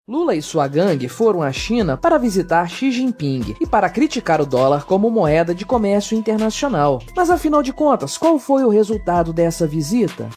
Lula e sua gangue foram à China para visitar Xi Jinping e para criticar o dólar como moeda de comércio internacional. Mas afinal de contas, qual foi o resultado dessa visita?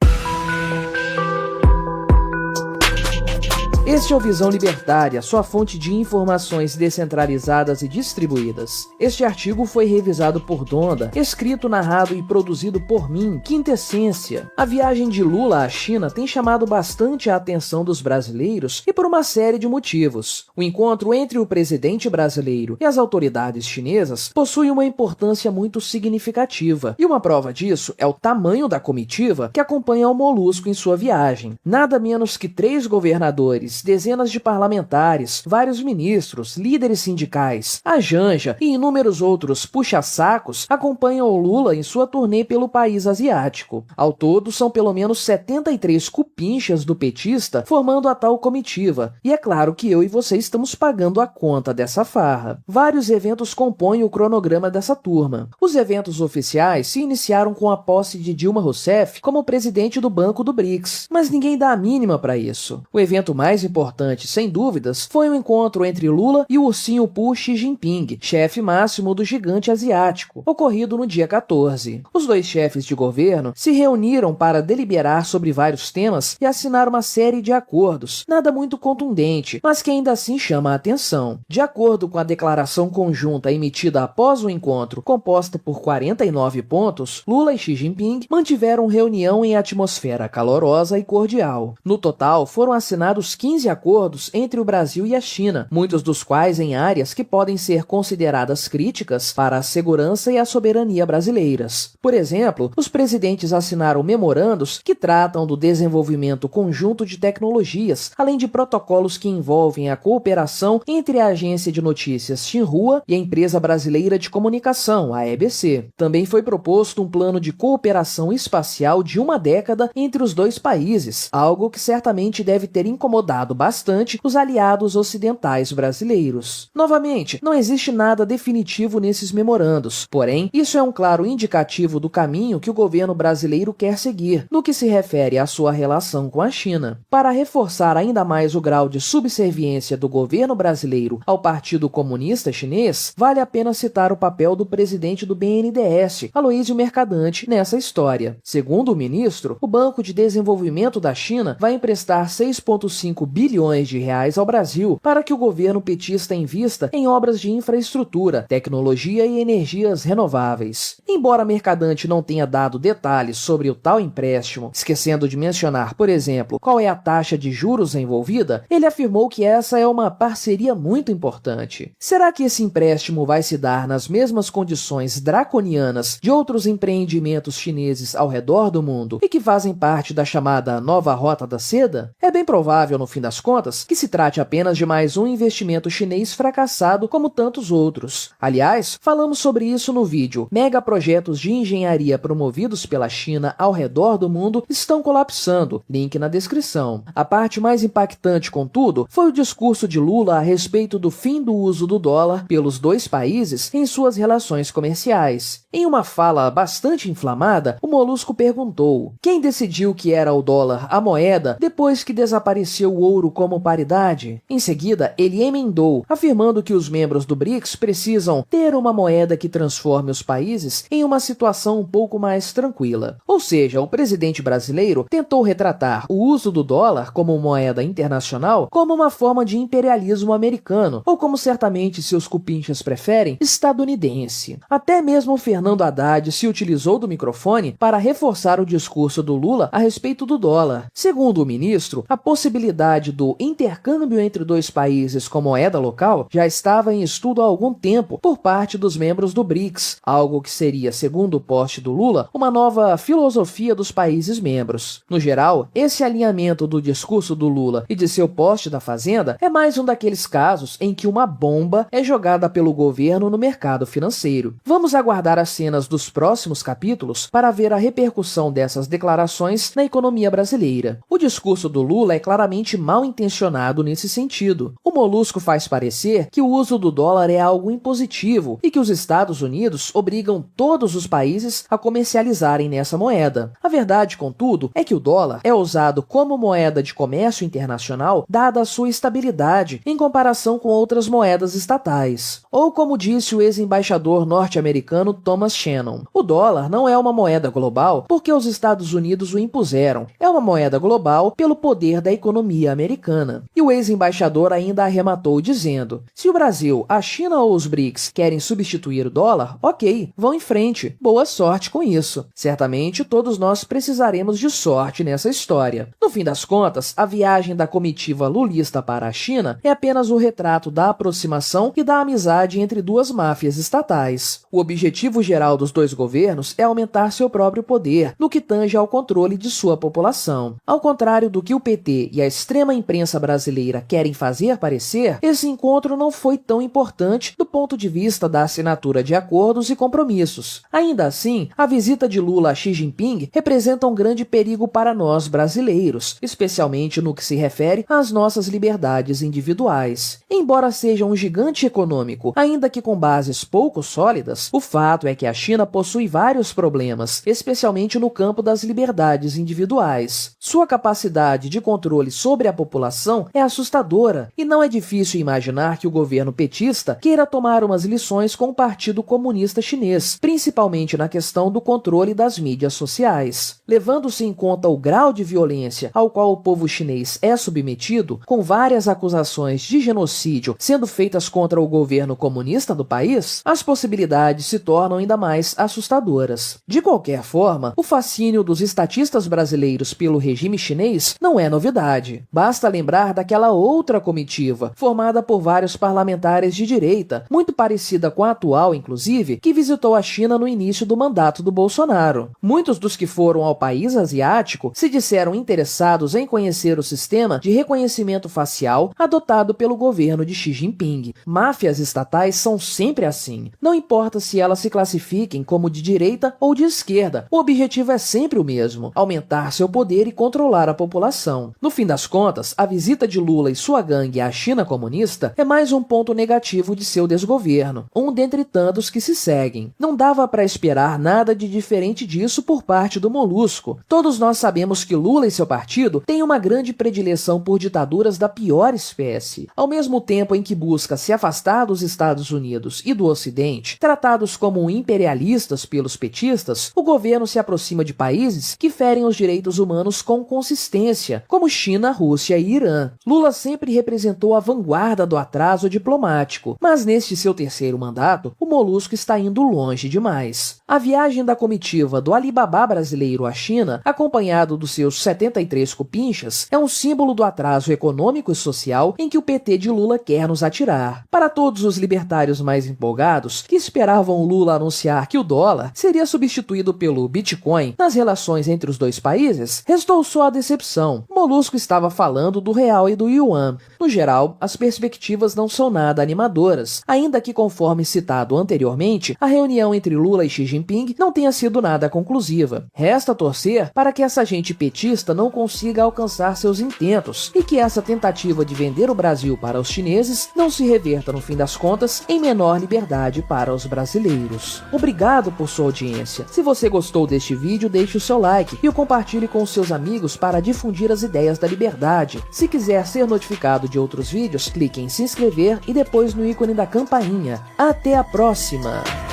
Este é o Visão Libertária, sua fonte de informações descentralizadas e distribuídas. Este artigo foi revisado por Donda, escrito, narrado e produzido por mim, Quintessência. A viagem de Lula à China tem chamado bastante a atenção dos brasileiros e por uma série de motivos. O encontro entre o presidente brasileiro e as autoridades chinesas possui uma importância muito significativa, e uma prova disso é o tamanho da comitiva que acompanha o Molusco em sua viagem. Nada menos que 3 governadores, dezenas de parlamentares, vários ministros, líderes sindicais, a Janja e inúmeros outros puxa-sacos acompanham o Lula em sua turnê pelo país asiático. Ao todo, são pelo menos 73 cupinchas do petista formando a tal comitiva, e é claro que eu e você estamos pagando a conta dessa farra. Vários eventos compõem o cronograma dessa turma. Os eventos oficiais se iniciaram com a posse de Dilma Rousseff como presidente do Banco do BRICS, mas ninguém dá a mínima para isso. O evento mais importante, sem dúvidas, foi o encontro entre Lula e o ursinho Poo Xi Jinping, chefe máximo do gigante asiático, ocorrido no dia 14. Os dois chefes de governo se reuniram para deliberar sobre vários temas e assinar uma série de acordos, nada muito contundente, mas que ainda assim chama a atenção. De acordo com a declaração conjunta emitida após o encontro, composta por 49 pontos, Lula e Xi Jinping mantiveram reunião em atmosfera calorosa e cordial. No total, foram assinados 15 acordos entre o Brasil e a China, muitos dos quais em áreas que podem ser consideradas críticas para a segurança e a soberania brasileiras. Por exemplo, os presidentes assinaram memorandos que tratam do desenvolvimento conjunto de tecnologias, além de protocolos que envolvem a cooperação entre a agência de notícias Xinhua e a empresa brasileira de comunicação, a EBC. Também foi proposto um plano de cooperação espacial de 1 década entre os dois países, algo que certamente deve ter incomodado bastante os aliados ocidentais brasileiros. Novamente, não existe nada definitivo nesses memorandos, porém, isso é um claro indicativo do caminho que o governo brasileiro quer seguir, no que se refere à sua relação com a China. Para reforçar ainda mais o grau de subserviência do governo brasileiro ao Partido Comunista Chinês, vale a pena citar o papel do presidente do BNDES, Aloysio Mercadante, nessa história. Segundo o ministro, o Banco de Desenvolvimento da China vai emprestar 6,5 bilhões de reais ao Brasil para que o governo petista invista em obras de infraestrutura, tecnologia e energias renováveis. Embora Mercadante não tenha dado detalhes sobre o tal empréstimo, esquecendo de mencionar, por exemplo, qual é a taxa de juros envolvida, ele afirmou que essa é uma parceria muito importante. Será que esse empréstimo vai se dar nas mesmas condições draconianas de outros empreendimentos chineses ao redor do mundo e que fazem parte da chamada Nova Rota da Seda? É bem provável, no fim das contas, que se trate apenas de mais um investimento chinês fracassado como tantos outros. Aliás, falamos sobre isso no vídeo. Megaprojetos de engenharia promovidos pela China ao redor do mundo estão colapsando. Link na descrição. A parte mais impactante, contudo, foi o discurso de Lula a respeito do fim do uso do dólar pelos dois países em suas relações comerciais. Em uma fala bastante inflamada, o Molusco perguntou: quem decidiu que era o dólar a moeda depois que desapareceu o ouro como paridade? Em seguida, ele emendou, afirmando que os membros do BRICS precisam ter uma moeda que transforme os países em uma situação um pouco mais tranquila. Ou seja, o presidente brasileiro tentou retratar o uso do dólar como moeda internacional como uma forma de imperialismo americano, ou como certamente seus cupinchas preferem, estadunidense. Até mesmo Fernando Haddad se utilizou do microfone para reforçar o discurso do Lula a respeito do dólar. Segundo o ministro, a possibilidade do intercâmbio entre dois países com moeda local já estava em estudo há algum tempo por parte dos membros do BRICS, algo que seria, segundo o post do Lula, uma nova filosofia dos países membros. No geral, esse alinhamento do discurso do Lula e de seu post da Fazenda é mais um daqueles casos em que uma bomba é jogada pelo governo no mercado financeiro. Vamos aguardar as cenas dos próximos capítulos para ver a repercussão dessas declarações na economia brasileira. O discurso do Lula é claramente mal intencionado nesse sentido. O Molusco faz parecer que o uso do dólar é algo impositivo e que os Estados Unidos obrigam todos os países a comercializarem nessa moeda. A verdade, contudo, é que o dólar é usado como moeda de comércio internacional dada a sua estabilidade em comparação com outras moedas estatais. Ou como disse o ex-embaixador norte-americano Thomas Shannon, o dólar não é uma moeda global porque os Estados Unidos o impuseram, é uma moeda global pelo poder da economia americana. E o ex-embaixador ainda arrematou dizendo: se o Brasil, a China ou os BRICS querem substituir o dólar, ok, vão em frente, boa sorte com isso. Certamente todos nós precisaremos de sorte nessa história. No fim das contas, a viagem da comitiva lulista para a China é apenas o retrato da aproximação e da amizade entre duas máfias estatais. O objetivo geral dos dois governos é aumentar seu próprio poder no que tange ao controle de sua população. Ao contrário do que o PT e a extrema imprensa brasileira querem fazer parecer, esse encontro não foi tão importante do ponto de vista da assinatura de acordos e compromissos. Ainda assim, a visita de Lula a Xi Jinping representa um grande perigo para nós brasileiros, especialmente no que se refere às nossas liberdades individuais. Embora seja um gigante econômico, ainda que com bases pouco sólidas, o fato é que a China possui vários problemas, especialmente no campo das liberdades individuais. Sua capacidade de controle sobre a população é assustadora, e não é difícil imaginar que o governo petista queira tomar umas lições com o Partido Comunista Chinês, principalmente na questão do controle das mídias sociais. Levando-se em conta o grau de violência ao qual o povo chinês é submetido, com várias acusações de genocídio sendo feitas contra o governo comunista do país, as possibilidades se tornam ainda mais assustadoras. De qualquer forma, o fascínio dos estatistas brasileiros pelo regime chinês não é novidade. Basta lembrar daquela outra comitiva, formada por vários parlamentares de direita, muito parecida com a atual, inclusive, que visitou a China no início do mandato do Bolsonaro. Muitos dos que foram ao país asiático se disseram interessados em conhecer o sistema de reconhecimento facial adotado pelo governo de Xi Jinping. Máfias estatais são sempre assim. Não importa se elas se classifiquem como de direita ou de esquerda, o objetivo é sempre o mesmo: aumentar seu poder e controlar a população. No fim das contas, a visita de Lula e sua gangue à China comunista é mais um ponto negativo de seu desgoverno, um dentre tantos que se seguem. Não dava para esperar nada de diferente disso por parte do Molusco. Todos nós sabemos que Lula e seu partido têm uma grande predileção por ditaduras da pior espécie. Ao mesmo tempo em que busca se afastar dos Estados Unidos e do Ocidente, tratados como imperialistas pelos petistas, o governo se aproxima de países que ferem os direitos humanos com consistência, como China, Rússia e Irã. Lula sempre representou a vanguarda do atraso diplomático, mas neste seu terceiro mandato, o Molusco está indo longe demais. A viagem da comitiva do Alibaba brasileiro à China, acompanhado dos seus 73 cupinchas, é um símbolo do atraso econômico e social em que o PT de Lula quer nos atirar. Para todos os libertários mais empolgados, que esperavam Lula anunciar que o dólar seria substituído pelo Bitcoin nas relações entre os dois países, restou só a decepção. Molusco estava falando do real e do yuan. No geral, as perspectivas não são nada animadoras, ainda que, conforme citado anteriormente, a reunião entre Lula e Xi Jinping não tenha sido nada conclusiva. Resta torcer para que essa gente petista não consiga alcançar seus intentos e que essa tentativa de vender o Brasil para os chineses não se reverta, no fim das contas, em menor liberdade para os brasileiros. Obrigado por sua audiência. Se você gostou deste vídeo, deixe o seu like e o compartilhe com os seus amigos para difundir as ideias da liberdade. Se quiser ser notificado de outros vídeos, clique em se inscrever e depois no ícone da campainha. Até a próxima!